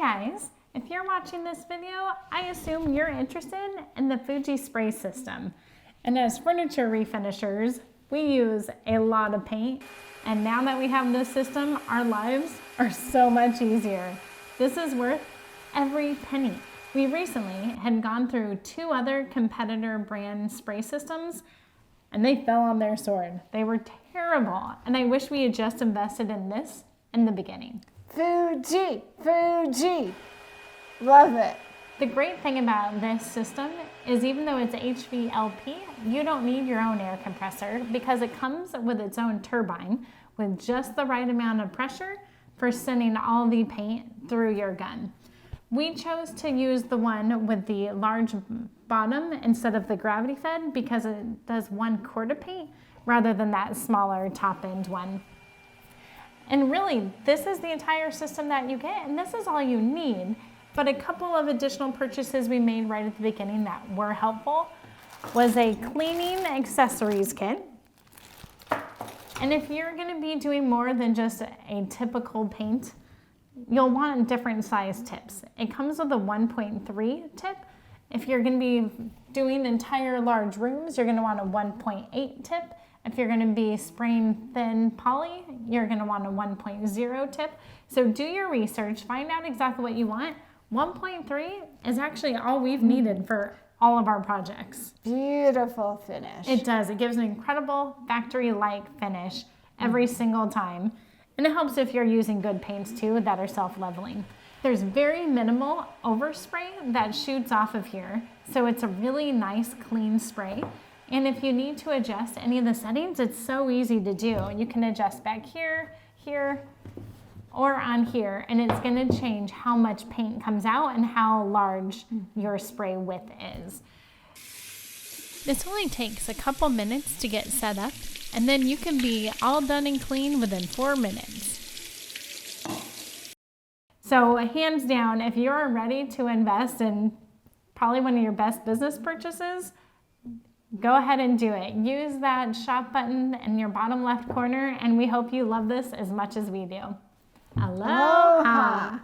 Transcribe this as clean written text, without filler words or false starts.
guys, if you're watching this video, I assume you're interested in the Fuji spray system. And as furniture refinishers, we use a lot of paint. And now that we have this system, our lives are so much easier. This is worth every penny. We recently had gone through 2 other competitor brand spray systems and they fell on their sword. They were terrible. And I wish we had just invested in this in the beginning. Fuji, Fuji, love it. The great thing about this system is even though it's HVLP, you don't need your own air compressor because it comes with its own turbine with just the right amount of pressure for sending all the paint through your gun. We chose to use the one with the large bottom instead of the gravity fed because it does 1 quart of paint rather than that smaller top end one. And really, this is the entire system that you get, and this is all you need. But a couple of additional purchases we made right at the beginning that were helpful was a cleaning accessories kit. And if you're gonna be doing more than just a typical paint, you'll want different size tips. It comes with a 1.3 tip. If you're gonna be doing entire large rooms, you're gonna want a 1.8 tip. If you're gonna be spraying thin poly, you're gonna want a 1.0 tip. So do your research, find out exactly what you want. 1.3 is actually all we've needed for all of our projects. Beautiful finish. It does, it gives an incredible factory-like finish every single time. And it helps if you're using good paints too that are self-leveling. There's very minimal overspray that shoots off of here. So it's a really nice clean spray. And if you need to adjust any of the settings, it's so easy to do. You can adjust back here, here, or on here, and it's gonna change how much paint comes out and how large your spray width is. This only takes a couple minutes to get set up, and then you can be all done and clean within 4 minutes. So hands down, if you're ready to invest in probably one of your best business purchases, go ahead and do it. Use that shop button in your bottom left corner, and we hope you love this as much as we do. Aloha!